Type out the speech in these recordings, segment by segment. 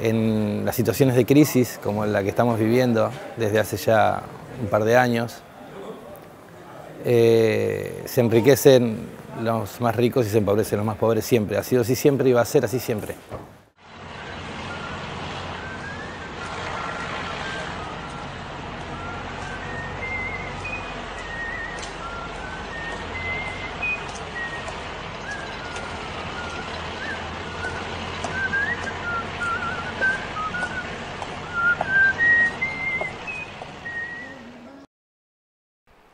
en las situaciones de crisis como la que estamos viviendo desde hace ya un par de años, se enriquecen los más ricos y se empobrecen los más pobres siempre. Ha sido así siempre y va a ser así siempre.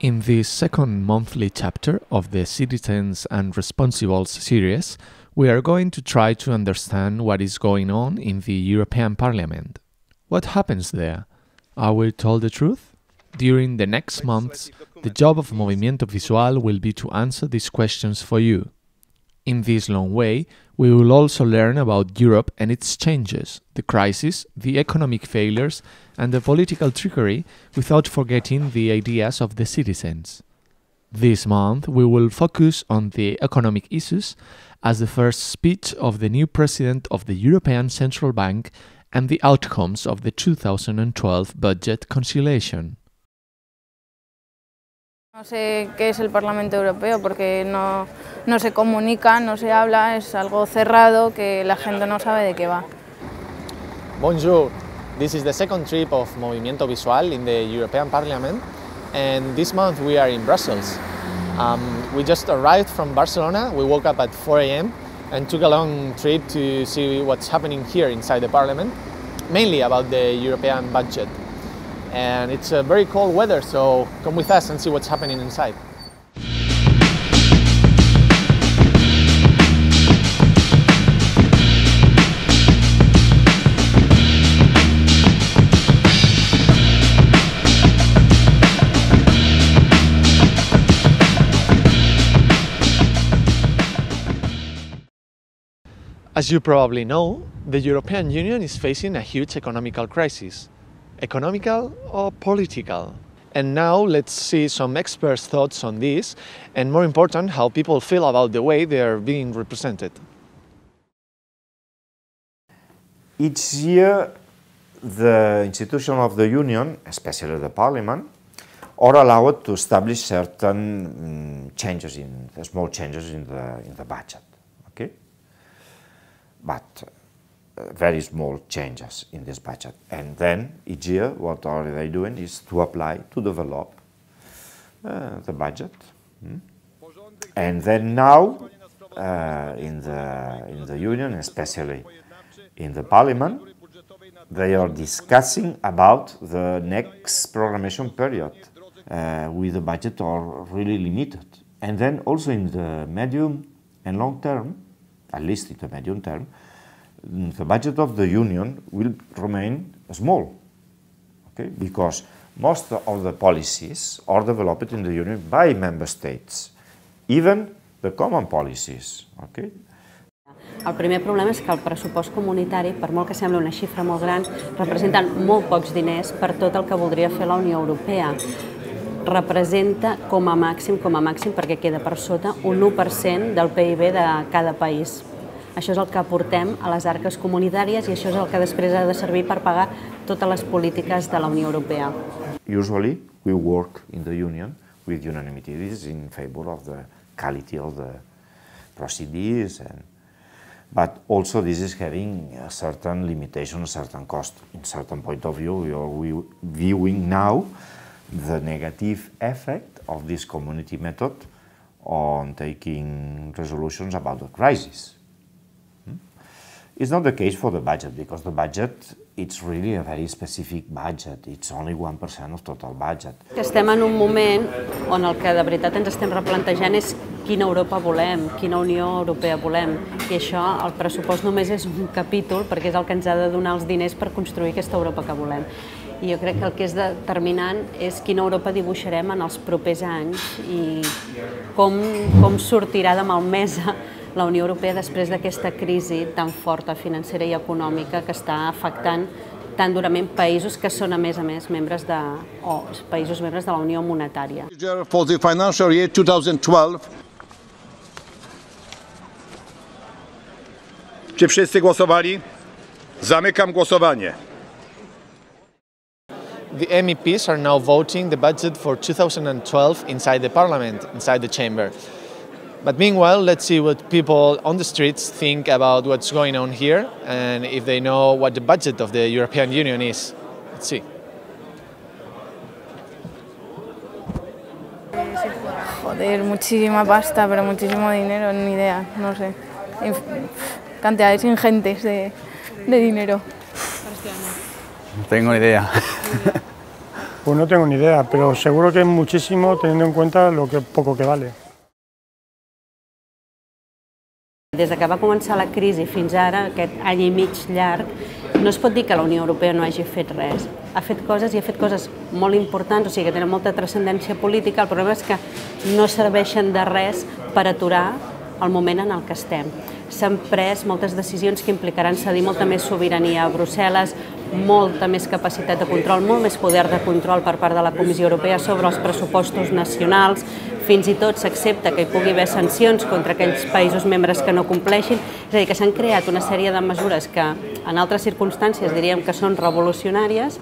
In this second monthly chapter of the Citizens and Responsibles series, we are going to try to understand what is going on in the European Parliament. What happens there? Are we told the truth? During the next months, the job of Movimiento Visual will be to answer these questions for you. In this long way, we will also learn about Europe and its changes, the crisis, the economic failures, and the political trickery, without forgetting the ideas of the citizens. This month, we will focus on the economic issues as the first speech of the new president of the European Central Bank and the outcomes of the 2012 budget conciliation. No sé qué es el Parlamento Europeo porque no se comunica, no se habla, es algo cerrado que la gente no sabe de qué va. Bonjour, this is the second trip of Movimiento Visual in the European Parliament, and this month we are in Brussels. We just arrived from Barcelona, we woke up at 4 a.m. and took a long trip to see what's happening here inside the Parliament, mainly about the European budget. And it's very cold weather, so come with us and see what's happening inside. As you probably know, the European Union is facing a huge economical crisis. Economical or political? And now let's see some experts' thoughts on this, and more important, how people feel about the way they are being represented. Each year, the institution of the Union, especially the Parliament, are allowed to establish certain changes, small changes in the budget. Okay? But very small changes in this budget. And then each year what are they doing is to apply, to develop the budget. And then now in the Union, especially in the Parliament, they are discussing about the next programmation period with the budget are really limited. And then also in the medium and long term, at least in the medium term, the budget of the Union will remain small, okay? Because most of the policies are developed in the Union by member states, even the common policies, okay? El primer problema és que el pressupost comunitari, per molt que sembli una xifra molt gran, representen molt pocs diners per tot el que voldria fer la Unió Europea. Representa com a màxim, perquè queda per sota, un 1% del PIB de cada país. Això és el que aportem a les arques comunitàries i això és el que després ha de servir per pagar totes les polítiques de la Unió Europea. Usually we work in the Union with unanimity. This is in favor of the quality of the procedures, but also this is having a certain limitation, a certain cost. In certain point of view, we are viewing now the negative effect of this community method on taking resolutions about the crisis. It's not the case for the budget, because the budget, it's really a very specific budget. It's only 1% of total budget. Estem en un moment on el que de veritat ens estem replantejant és quina Europa volem, quina Unió Europea volem. I això, el pressupost només és un capítol, perquè és el que ens ha de donar els diners per construir aquesta Europa que volem. I jo crec que el que és determinant és quina Europa dibuixarem en els propers anys i com sortirà de malmesa la Unió Europea després d'aquesta crisi tan forta financera i econòmica que està afectant tan durament països que són, a més, membres de la Unió Monetària. For the financial year 2012, czy wszyscy głosowali? Zamykam głosowanie. The MEPs are now voting the budget for 2012 inside the Parliament, inside the chamber. But meanwhile, let's see what people on the streets think about what's going on here and if they know what the budget of the European Union is. Let's see. Joder, muchísima pasta, pero muchísimo dinero, ni idea, no sé. Cantidades ingentes de dinero. No tengo ni idea. Pues no tengo ni idea, pero seguro que es muchísimo teniendo en cuenta lo poco que vale. Des que va començar la crisi fins ara, aquest any i mig llarg, no es pot dir que la Unió Europea no hagi fet res. Ha fet coses i ha fet coses molt importants, o sigui que tenen molta transcendència política. El problema és que no serveixen de res per aturar el moment en el que estem. S'han pres moltes decisions que implicaran cedir molta més sobirania a Brussel·les, molta més capacitat de control, molt més poder de control per part de la Comissió Europea sobre els pressupostos nacionals. Fins i tot s'accepta que hi pugui haver sancions contra aquells països membres que no compleixin. És a dir, que s'han creat una sèrie de mesures que en altres circumstàncies diríem que són revolucionàries,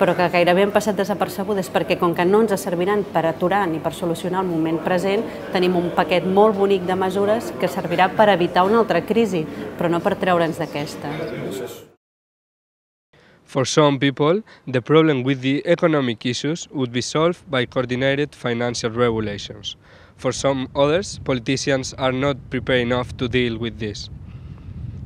però que gairebé han passat desapercebudes perquè com que no ens serviran per aturar ni per solucionar el moment present, tenim un paquet molt bonic de mesures que servirà per evitar una altra crisi, però no per treure'ns d'aquesta. For some people, the problem with the economic issues would be solved by coordinated financial regulations. For some others, politicians are not prepared enough to deal with this.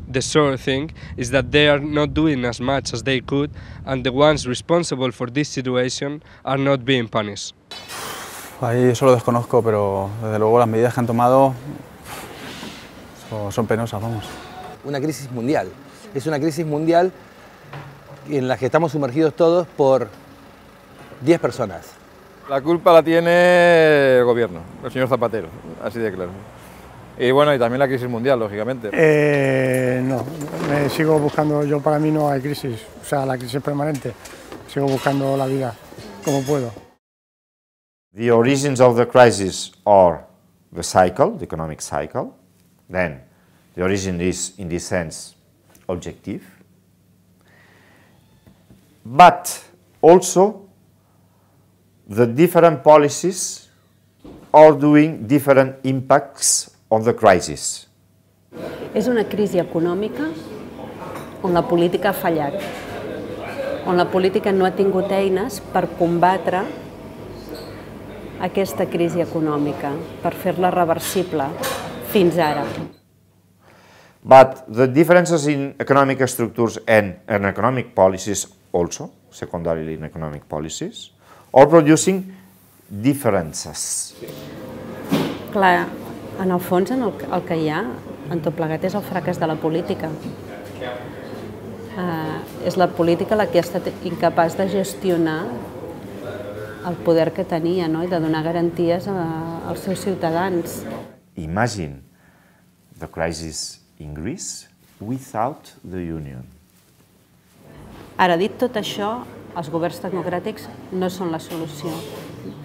The sore thing is that they are not doing as much as they could, and the ones responsible for this situation are not being punished. Ahí eso lo desconozco, pero desde luego las medidas que han tomado son penosas, vamos. Una crisis mundial. Es una crisis mundial en la que estamos sumergidos todos por 10 personas. La culpa la tiene el gobierno, el señor Zapatero, así de claro. Y bueno, y también la crisis mundial, lógicamente. No, me sigo buscando, yo para mí no hay crisis, o sea, la crisis es permanente. Sigo buscando la vida como puedo. The origins of the crisis are the cycle, the economic cycle. Then the origin is, in this sense, objective. But also the different policies are doing different impacts on the crisis. És una crisi econòmica on la política ha fallat, on la política no ha tingut eines per combatre aquesta crisi econòmica, per fer-la reversible fins ara. But the differences in economic structures and economic policies also, secondarily in economic policies, are producing differences. Clar, en el fons el que hi ha en tot plegat és el fracàs de la política. És la política la que ha estat incapaç de gestionar el poder que tenia, no? I de donar garanties als seus ciutadans. Imagine the crisis in Greece without the Union. Ara, dit tot això, els governs tecnocràtics no són la solució.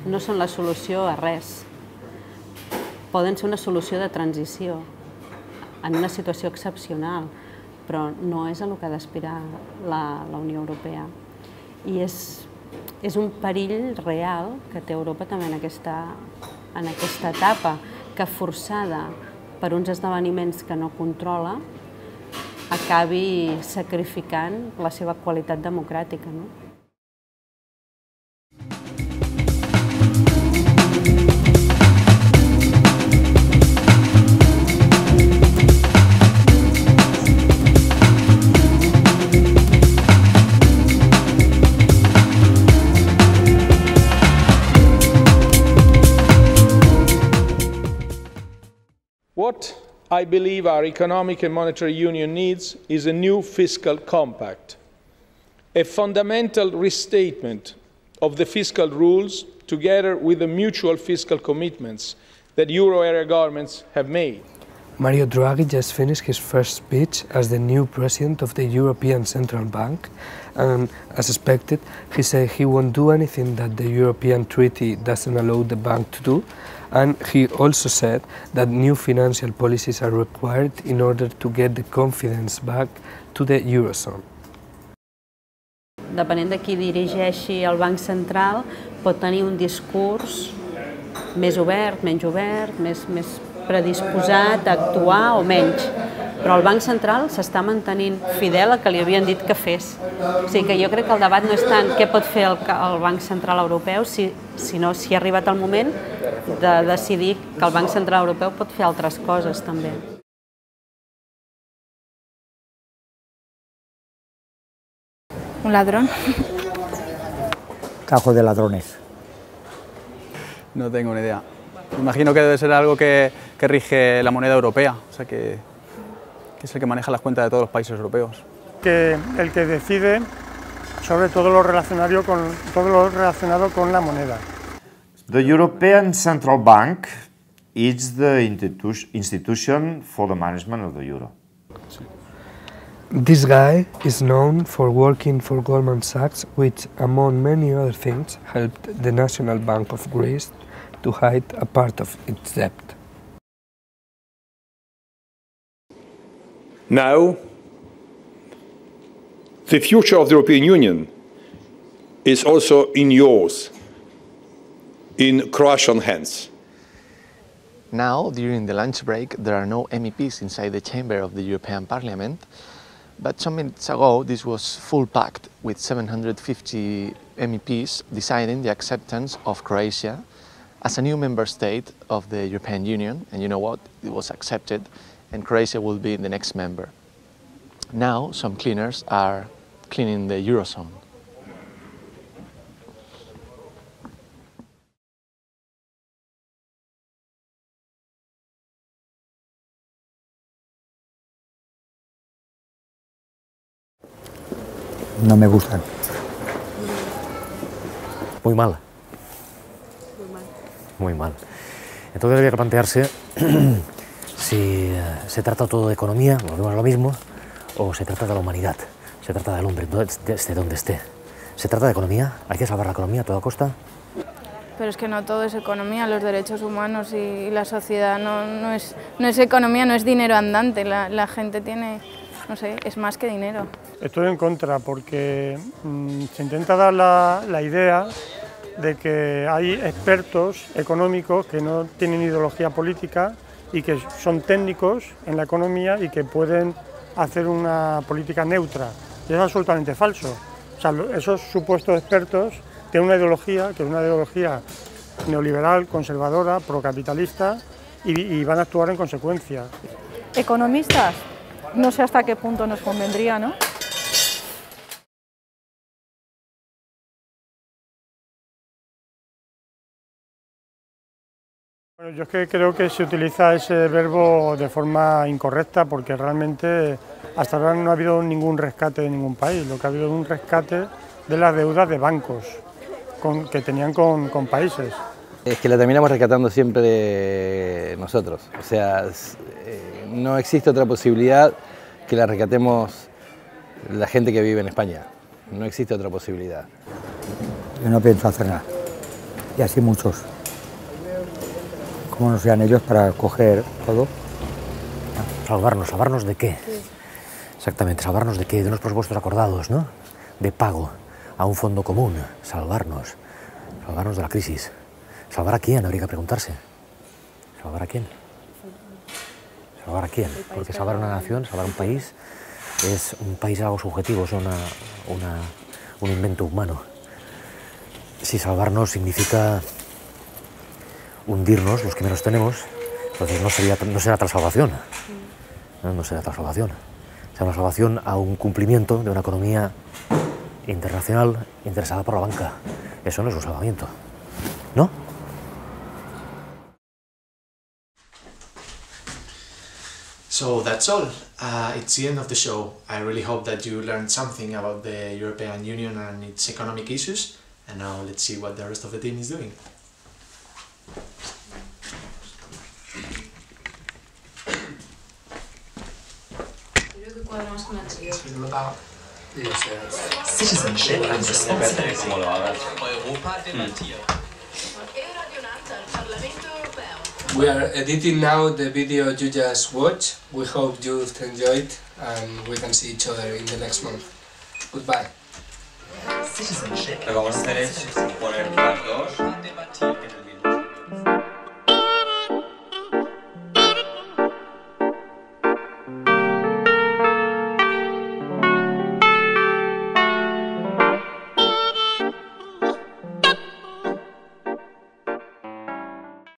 No són la solució a res. Poden ser una solució de transició en una situació excepcional, però no és el que ha d'aspirar la Unió Europea. I és un perill real que té Europa també en aquesta etapa, que forçada per uns esdeveniments que no controla, acabi sacrificant la seva qualitat democràtica. What I believe our economic and monetary union needs is a new fiscal compact, a fundamental restatement of the fiscal rules together with the mutual fiscal commitments that euro area governments have made. Mario Draghi just finished his first speech as the new president of the European Central Bank, and as expected, he said he won't do anything that the European Treaty doesn't allow the bank to do, And he also said that new financial policies are required in order to get the confidence back to the Eurozone. Depenent de qui dirigeixi el Banc Central, pot tenir un discurs més obert, menys obert, més predisposat a actuar o menys. Però el Banc Central s'està mantenint fidel a que li havien dit que fes. O sigui que jo crec que el debat no és tant què pot fer el Banc Central Europeu, sinó si ha arribat el moment de decidir que el Banc Central Europeu pot fer altres coses també. Un ladrón. Cajo de ladrones. No tengo ni idea. Imagino que debe ser algo que rige la moneda europea, o sea que es el que maneja las cuentas de todos los países europeos. El que decide sobre todo lo relacionado con la moneda. The European Central Bank is the institution for the management of the euro. This guy is known for working for Goldman Sachs, which, among many other things, helped the National Bank of Greece to hide a part of its debt. Now, the future of the European Union is also in yours, in Croatian hands. Now, during the lunch break, there are no MEPs inside the chamber of the European Parliament, but some minutes ago this was full packed with 750 MEPs deciding the acceptance of Croatia as a new member state of the European Union, and you know what? It was accepted, and Croatia will be the next member. Now, some cleaners are cleaning the Eurozone. No me gustan. Muy mal. Muy mal. Entonces habría que plantearse si se trata todo de economía, volvemos a lo mismo, o se trata de la humanidad, se trata del hombre, desde donde esté. ¿Se trata de economía? ¿Hay que salvar la economía a toda costa? Pero es que no todo es economía, los derechos humanos y la sociedad no es economía, no es dinero andante, la gente tiene, no sé, es más que dinero. Estoy en contra porque se intenta dar la idea de que hay expertos económicos que no tienen ideología política y que son técnicos en la economía y que pueden hacer una política neutra. Y es absolutamente falso. O sea, esos supuestos expertos tienen una ideología que es una ideología neoliberal, conservadora, procapitalista y van a actuar en consecuencia. Economistas, no sé hasta qué punto nos convendría, ¿no? Bueno, yo es que creo que se utiliza ese verbo de forma incorrecta porque realmente hasta ahora no ha habido ningún rescate de ningún país, lo que ha habido es un rescate de las deudas de bancos que tenían con países. Es que la terminamos rescatando siempre nosotros, o sea, no existe otra posibilidad que la rescatemos la gente que vive en España, no existe otra posibilidad. Yo no pienso hacer nada, y así muchos. ¿Cómo no sean ellos para coger todo? Salvarnos, ¿salvarnos de qué? Exactamente, ¿salvarnos de qué? De unos presupuestos acordados, ¿no? De pago a un fondo común, salvarnos de la crisis. ¿Salvar a quién? Habría que preguntarse. ¿Salvar a quién? ¿Salvar a quién? Porque salvar una nación, salvar un país, es algo subjetivo, es un invento humano. Si salvarnos significa hundirnos, los que menos tenemos, entonces no será tal salvación. No será tal salvación. Será una salvación a un cumplimiento de una economía internacional interesada por la banca. Eso no es un salvamiento, ¿no? So that's all. It's the end of the show. I really hope that you learned something about the European Union and its economic issues. And now let's see what the rest of the team is doing. Citizenship and responsibility. We are editing now the video you just watched. We hope you've enjoyed and we can see each other in the next month. Goodbye. Citizenship. Lo que vamos a hacer es poner